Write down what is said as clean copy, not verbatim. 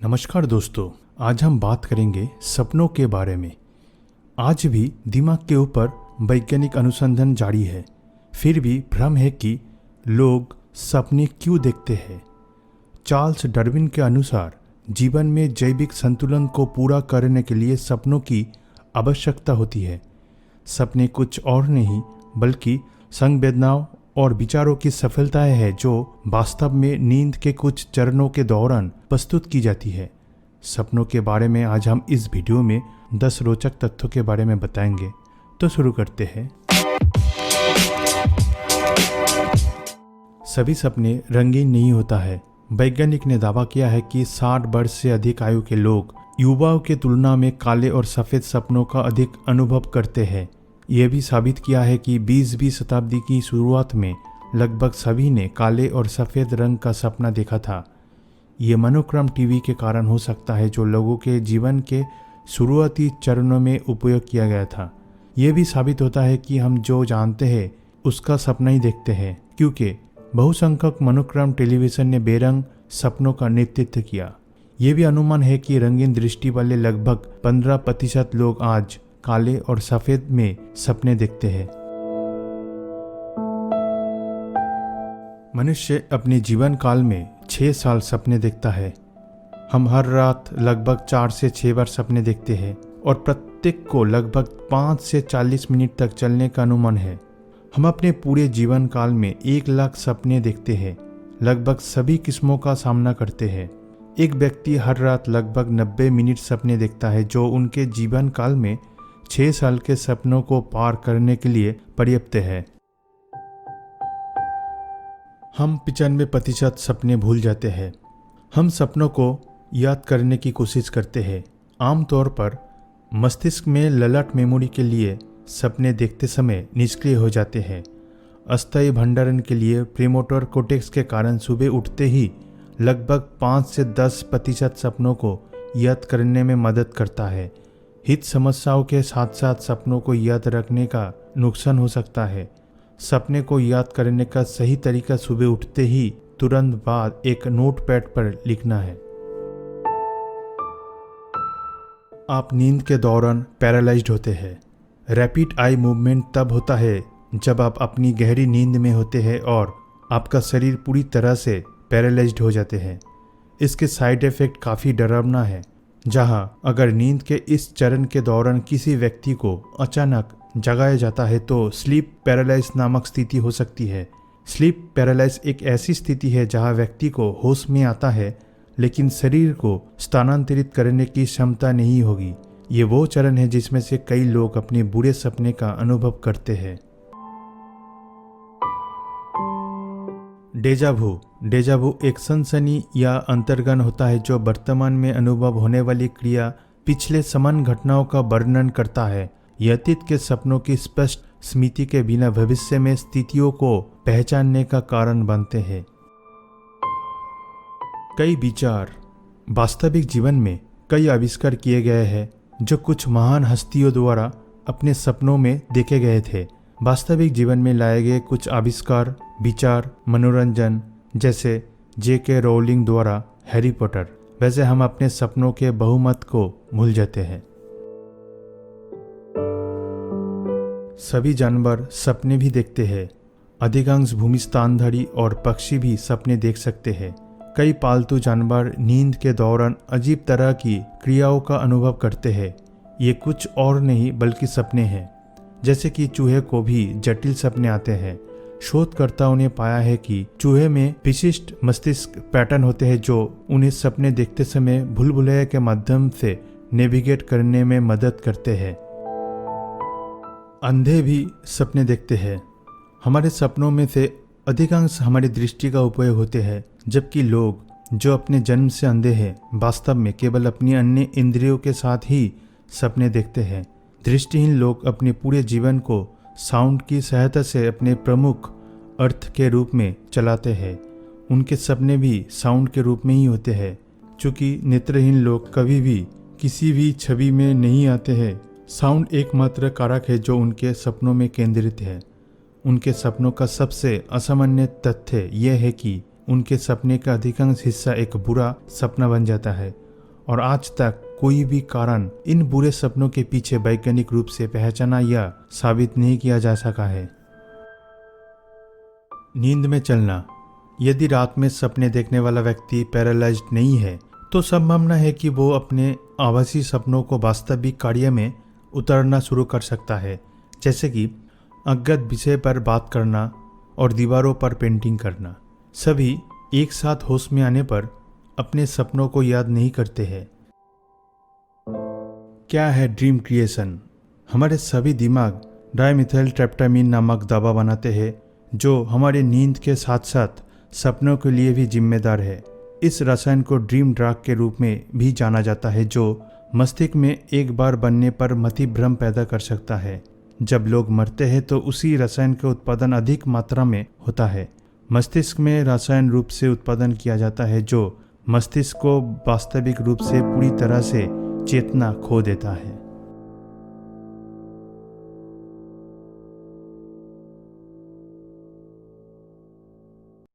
नमस्कार दोस्तों, आज हम बात करेंगे सपनों के बारे में। आज भी दिमाग के ऊपर वैज्ञानिक अनुसंधान जारी है, फिर भी भ्रम है कि लोग सपने क्यों देखते हैं। चार्ल्स डार्विन के अनुसार जीवन में जैविक संतुलन को पूरा करने के लिए सपनों की आवश्यकता होती है। सपने कुछ और नहीं बल्कि संवेदनाओं और विचारों की सफलताएं हैं जो वास्तव में नींद के कुछ चरणों के दौरान प्रस्तुत की जाती है। सपनों के बारे में आज हम इस वीडियो में 10 रोचक तथ्यों के बारे में बताएंगे। तो शुरू करते हैं। सभी सपने रंगीन नहीं होता है। वैज्ञानिक ने दावा किया है कि 60 वर्ष से अधिक आयु के लोग युवाओं की तुलना में काले और सफ़ेद सपनों का अधिक अनुभव करते हैं। यह भी साबित किया है कि 20वीं शताब्दी की शुरुआत में लगभग सभी ने काले और सफ़ेद रंग का सपना देखा था। ये मोनोक्रॉम टीवी के कारण हो सकता है जो लोगों के जीवन के शुरुआती चरणों में उपयोग किया गया था। यह भी साबित होता है कि हम जो जानते हैं उसका सपना ही देखते हैं, क्योंकि बहुसंख्यक मोनोक्रॉम टेलीविज़न ने बेरंग सपनों का नेतृत्व किया। यह भी अनुमान है कि रंगीन दृष्टि वाले लगभग 15% लोग आज काले और सफ़ेद में सपने देखते हैं। मनुष्य अपने जीवन काल में 6 साल सपने देखता है। हम हर रात लगभग 4 से 6 बार सपने देखते हैं और प्रत्येक को लगभग 5 से 40 मिनट तक चलने का अनुमान है। हम अपने पूरे जीवन काल में 1 लाख सपने देखते हैं। लगभग सभी किस्मों का सामना करते हैं। एक व्यक्ति हर रात लगभग 90 मिनट सपने देखता है, जो उनके जीवन काल में 6 साल के सपनों को पार करने के लिए पर्याप्त है। हम 95% सपने भूल जाते हैं। हम सपनों को याद करने की कोशिश करते हैं। आमतौर पर मस्तिष्क में ललाट मेमोरी के लिए सपने देखते समय निष्क्रिय हो जाते हैं। अस्थायी भंडारण के लिए प्रीमोटर कोर्टेक्स के कारण सुबह उठते ही लगभग 5 से 10% सपनों को याद करने में मदद करता है। हित समस्याओं के साथ साथ सपनों को याद रखने का नुकसान हो सकता है। सपने को याद करने का सही तरीका सुबह उठते ही तुरंत बाद एक नोटपैड पर लिखना है। आप नींद के दौरान पैरालाइज्ड होते हैं। रैपिड आई मूवमेंट तब होता है जब आप अपनी गहरी नींद में होते हैं और आपका शरीर पूरी तरह से पैरालाइज्ड हो जाते हैं। इसके साइड इफ़ेक्ट काफ़ी डरावना है, जहां अगर नींद के इस चरण के दौरान किसी व्यक्ति को अचानक जगाया जाता है तो स्लीप पैरालाइज नामक स्थिति हो सकती है। स्लीप पैरालाइज एक ऐसी स्थिति है जहां व्यक्ति को होश में आता है लेकिन शरीर को स्थानांतरित करने की क्षमता नहीं होगी। ये वो चरण है जिसमें से कई लोग अपने बुरे सपने का अनुभव करते हैं। डेजावू एक सनसनी या अंतर्ज्ञान होता है जो वर्तमान में अनुभव होने वाली क्रिया पिछले समान घटनाओं का वर्णन करता है। यह अतीत के सपनों की स्पष्ट स्मृति के बिना भविष्य में स्थितियों को पहचानने का कारण बनते हैं। कई विचार वास्तविक जीवन में कई आविष्कार किए गए हैं जो कुछ महान हस्तियों द्वारा अपने सपनों में देखे गए थे। वास्तविक जीवन में लाए गए कुछ आविष्कार, विचार, मनोरंजन, जैसे J.K. रोलिंग द्वारा हैरी पॉटर। वैसे हम अपने सपनों के बहुमत को भूल जाते हैं। सभी जानवर सपने भी देखते हैं। अधिकांश भूमिस्थानधारी और पक्षी भी सपने देख सकते हैं। कई पालतू जानवर नींद के दौरान अजीब तरह की क्रियाओं का अनुभव करते हैं। ये कुछ और नहीं बल्कि सपने हैं। जैसे कि चूहे को भी जटिल सपने आते हैं। शोधकर्ताओं ने पाया है कि चूहे में विशिष्ट मस्तिष्क पैटर्न होते हैं जो उन्हें सपने देखते समय भूल-भुलैया के माध्यम से नेविगेट करने में मदद करते हैं। अंधे भी सपने देखते हैं। हमारे सपनों में से अधिकांश हमारी दृष्टि का उपयोग होते हैं, जबकि लोग जो अपने जन्म से अंधे हैं वास्तव में केवल अपनी अन्य इंद्रियों के साथ ही सपने देखते हैं। दृष्टिहीन लोग अपने पूरे जीवन को साउंड की सहायता से अपने प्रमुख अर्थ के रूप में चलाते हैं। उनके सपने भी साउंड के रूप में ही होते हैं। चूँकि नेत्रहीन लोग कभी भी किसी भी छवि में नहीं आते हैं, साउंड एकमात्र कारक है जो उनके सपनों में केंद्रित है। उनके सपनों का सबसे असामान्य तथ्य यह है कि उनके सपने का अधिकांश हिस्सा एक बुरा सपना बन जाता है। और आज तक कोई भी कारण इन बुरे सपनों के पीछे वैज्ञानिक रूप से पहचाना या साबित नहीं किया जा सका है। नींद में चलना। यदि रात में सपने देखने वाला व्यक्ति पैरालाइज्ड नहीं है तो संभावना है कि वो अपने आभासी सपनों को वास्तविक कार्य में उतारना शुरू कर सकता है, जैसे कि अज्ञात विषय पर बात करना और दीवारों पर पेंटिंग करना। सभी एक साथ होश में आने पर अपने सपनों को याद नहीं करते हैं। क्या है ड्रीम क्रिएशन? हमारे सभी दिमाग डाइमिथाइल ट्रिप्टामाइन नामक दवा बनाते हैं जो हमारे नींद के साथ साथ सपनों के लिए भी जिम्मेदार है। इस रसायन को ड्रीम ड्रग के रूप में भी जाना जाता है जो मस्तिष्क में एक बार बनने पर मतिभ्रम पैदा कर सकता है। जब लोग मरते हैं तो उसी रसायन का उत्पादन अधिक मात्रा में होता है। मस्तिष्क में रसायन रूप से उत्पादन किया जाता है जो मस्तिष्क को वास्तविक रूप से पूरी तरह से चेतना खो देता है।